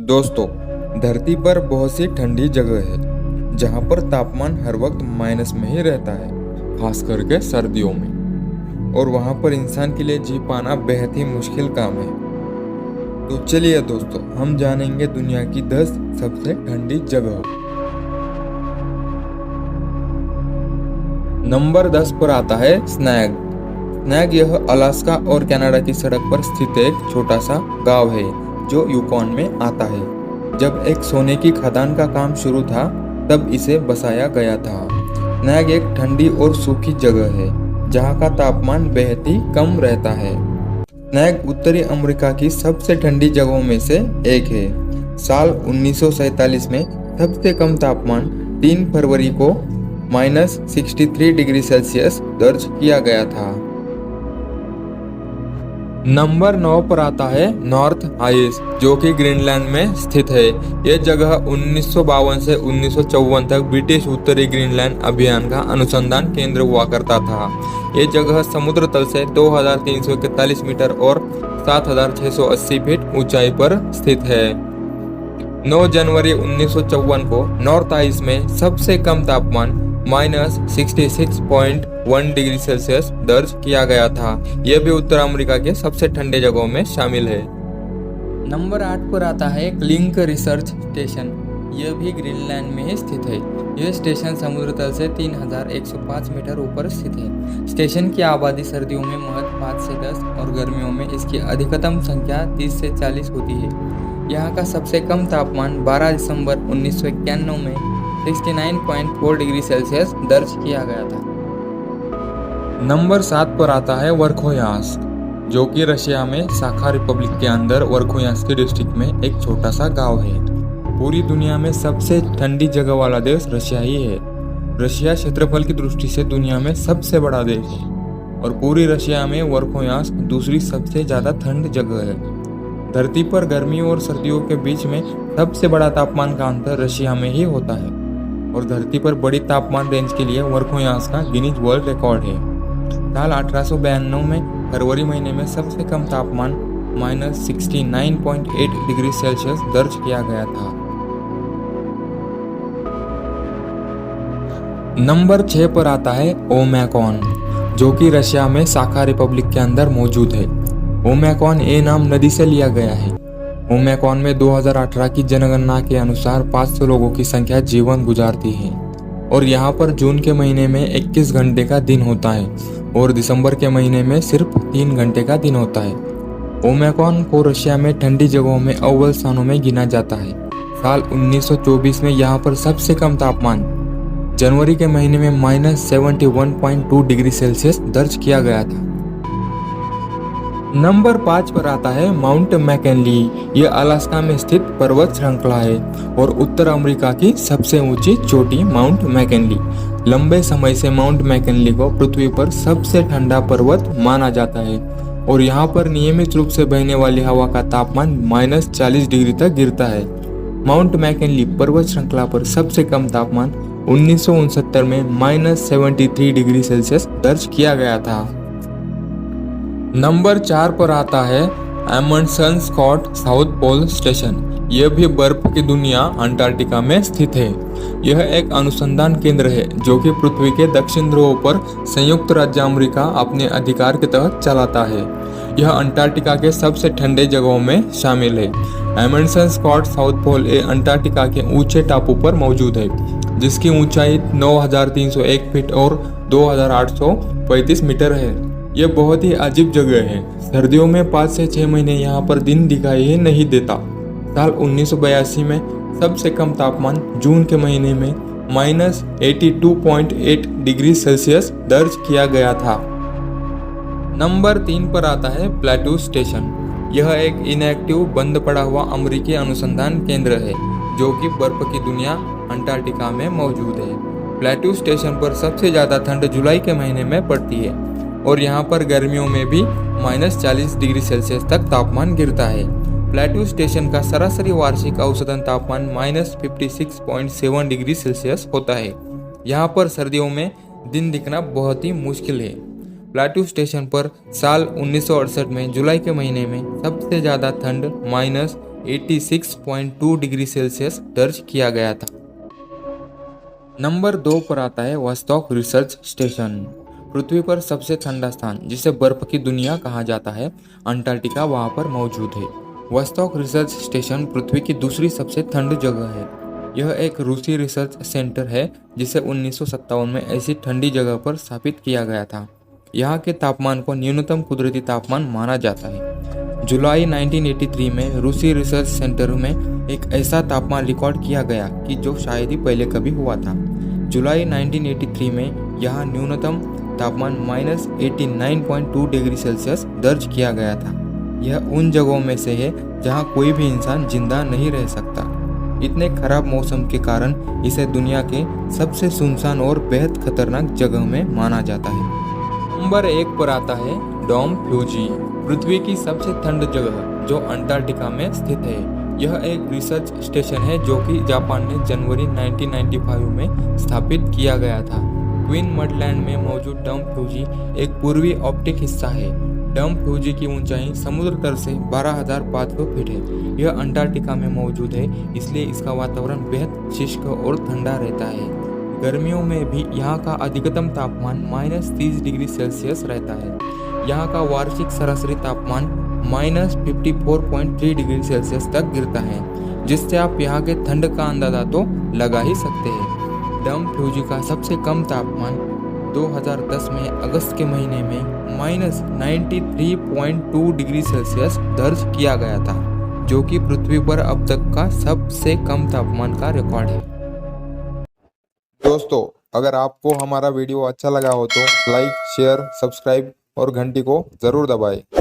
दोस्तों, धरती पर बहुत सी ठंडी जगह है जहाँ पर तापमान हर वक्त माइनस में ही रहता है, खास करके सर्दियों में। और वहाँ पर इंसान के लिए जी पाना बेहद ही मुश्किल काम है। तो चलिए दोस्तों, हम जानेंगे दुनिया की 10 सबसे ठंडी जगह। नंबर 10 पर आता है स्नैग। स्नैग यह अलास्का और कनाडा की सड़क पर स्थित एक छोटा सा गांव है जो यूकॉन में आता है। जब एक सोने की खदान का काम शुरू था तब इसे बसाया गया था। स्नैग एक ठंडी और सूखी जगह है जहाँ का तापमान बेहद ही कम रहता है। स्नैग उत्तरी अमेरिका की सबसे ठंडी जगहों में से एक है। साल 1947 में सबसे कम तापमान 3 फरवरी को -63 डिग्री सेल्सियस दर्ज किया गया था। नंबर 9 पर आता है नॉर्थ आइस, जो कि ग्रीनलैंड में स्थित है। यह जगह 1952 से 1954 तक ब्रिटिश उत्तरी ग्रीनलैंड अभियान का अनुसंधान केंद्र हुआ करता था। यह जगह समुद्र तल से 2341 मीटर और 7680 फीट ऊंचाई पर स्थित है। 9 जनवरी 1954 को नॉर्थ आइस में सबसे कम तापमान -66.1 डिग्री सेल्सियस दर्ज किया गया था। यह भी उत्तर अमेरिका के सबसे ठंडे जगहों में शामिल है। नंबर 8 पर आता है क्लिंक रिसर्च स्टेशन। यह भी ग्रीनलैंड में ही स्थित है। यह स्टेशन समुद्र तल से 3105 मीटर ऊपर स्थित है। स्टेशन की आबादी सर्दियों में महज 5 से 10 और गर्मियों में इसकी अधिकतम संख्या 30 से 40 होती है। यहाँ का सबसे कम तापमान 12 दिसंबर 1991 में 69.4 डिग्री सेल्सियस दर्ज किया गया था। नंबर 7 पर आता है वर्खोयांस्क, जो कि रशिया में साखा रिपब्लिक के अंदर वर्खोयांस्क डिस्ट्रिक्ट में एक छोटा सा गांव है। पूरी दुनिया में सबसे ठंडी जगह वाला देश रशिया ही है। रशिया क्षेत्रफल की दृष्टि से दुनिया में सबसे बड़ा देश है और पूरी रशिया में वर्खोयांस्क दूसरी सबसे ज्यादा ठंड जगह है। धरती पर गर्मी और सर्दियों के बीच में सबसे बड़ा तापमान का अंतर रशिया में ही होता है और धरती पर बड़ी तापमान रेंज के लिए वर्खोयांस्क का गिनीज वर्ल्ड रिकॉर्ड है। साल 1892 में फरवरी महीने में सबसे कम तापमान -69.8 डिग्री सेल्सियस दर्ज किया गया था। नंबर 6 पर आता है ओमैकॉन, जो कि रशिया में साखा रिपब्लिक के अंदर मौजूद है। ओमैकॉन ए नाम नदी से लिया गया है। ओमैकॉन में 2018 की जनगणना के अनुसार 500 लोगों की संख्या जीवन गुजारती है और यहाँ पर जून के महीने में 21 घंटे का दिन होता है और दिसंबर के महीने में सिर्फ 3 घंटे का दिन होता है। ओमैकॉन को रशिया में ठंडी जगहों में अव्वल स्थानों में गिना जाता है। साल 1924 में यहाँ पर सबसे कम तापमान जनवरी के महीने में -71.2 डिग्री सेल्सियस दर्ज किया गया था। नंबर 5 पर आता है माउंट मैकिनली। यह अलास्का में स्थित पर्वत श्रृंखला है और उत्तर अमेरिका की सबसे ऊंची चोटी माउंट मैकिनली। लंबे समय से माउंट मैकिनली को पृथ्वी पर सबसे ठंडा पर्वत माना जाता है और यहाँ पर नियमित रूप से बहने वाली हवा का तापमान -40 डिग्री तक गिरता है। माउंट मैकिनली पर्वत श्रृंखला पर सबसे कम तापमान 1969 में -73 डिग्री सेल्सियस दर्ज किया गया था। नंबर 4 पर आता है Amundsen Scott south pole station. यह भी बर्फ की दुनिया अंटार्कटिका में स्थित है। यह एक अनुसंधान केंद्र है जो कि पृथ्वी के दक्षिण ध्रुव पर संयुक्त राज्य अमेरिका अपने अधिकार के तहत चलाता है। यह अंटार्कटिका के सबसे ठंडे जगहों में शामिल है। एमंडसन स्कॉट साउथ पोल ए अंटार्कटिका के ऊंचे टापू पर मौजूद है जिसकी ऊंचाई 9301 फीट और 2835 मीटर है। यह बहुत ही अजीब जगह है। सर्दियों में 5 से 6 महीने यहाँ पर दिन दिखाई ही नहीं देता। साल 1982 में सबसे कम तापमान जून के महीने में -82.8 डिग्री सेल्सियस दर्ज किया गया था। नंबर 3 पर आता है प्लेटू स्टेशन। यह एक इनएक्टिव बंद पड़ा हुआ अमेरिकी अनुसंधान केंद्र है जो कि बर्फ की दुनिया अंटार्कटिका में मौजूद है। प्लेटू स्टेशन पर सबसे ज्यादा ठंड जुलाई के महीने में पड़ती है और यहाँ पर गर्मियों में भी -40 डिग्री सेल्सियस तक तापमान गिरता है। प्लेटू स्टेशन का सरासरी वार्षिक औसतन तापमान -56.7 डिग्री सेल्सियस होता है। यहाँ पर सर्दियों में दिन दिखना बहुत ही मुश्किल है। प्लेटू स्टेशन पर साल 1968 में जुलाई के महीने में सबसे ज़्यादा ठंड 86.2 डिग्री सेल्सियस दर्ज किया गया था। नंबर 2 पर आता है वोस्टॉक रिसर्च स्टेशन। पृथ्वी पर सबसे ठंडा स्थान जिसे बर्फ की दुनिया कहा जाता है, अंटार्कटिका वहां पर मौजूद है। वोस्टॉक रिसर्च स्टेशन पृथ्वी की दूसरी सबसे ठंडी जगह है। यह एक रूसी रिसर्च सेंटर है जिसे 1957 में ऐसी ठंडी जगह पर स्थापित किया गया था। यहाँ के तापमान को न्यूनतम कुदरती तापमान माना जाता है। जुलाई 1983 में रूसी रिसर्च सेंटर में एक ऐसा तापमान रिकॉर्ड किया गया कि जो शायद ही पहले कभी हुआ था। जुलाई 1983 में यहाँ न्यूनतम तापमान -89.2 डिग्री सेल्सियस दर्ज किया गया था। यह उन जगहों में से है जहाँ कोई भी इंसान जिंदा नहीं रह सकता। इतने खराब मौसम के कारण इसे दुनिया के सबसे सुनसान और बेहद खतरनाक जगह में माना जाता है। नंबर 1 पर आता है डोम फ्यूजी, पृथ्वी की सबसे ठंड जगह जो अंटार्कटिका में स्थित है। यह एक रिसर्च स्टेशन है जो कि जापान ने जनवरी 1995 में स्थापित किया गया था। क्वीन मडलैंड में मौजूद डोम फ्यूजी एक पूर्वी आर्कटिक हिस्सा है। डोम फ्यूजी की ऊंचाई समुद्र तल से 12,500 फीट है। यह अंटार्कटिका में मौजूद है, इसलिए इसका वातावरण बेहद शुष्क और ठंडा रहता है। गर्मियों में भी यहाँ का अधिकतम तापमान -30 डिग्री सेल्सियस रहता है। यहाँ का वार्षिक सरासरी तापमान -54.3 डिग्री सेल्सियस तक गिरता है, जिससे आप यहाँ के ठंड का अंदाजा तो लगा ही सकते हैं। डोम फ्यूजी का सबसे कम तापमान 2010 में अगस्त के महीने में -93.2 डिग्री सेल्सियस दर्ज किया गया था, जो कि पृथ्वी पर अब तक का सबसे कम तापमान का रिकॉर्ड है। दोस्तों, अगर आपको हमारा वीडियो अच्छा लगा हो तो लाइक, शेयर, सब्सक्राइब और घंटी को जरूर दबाएं।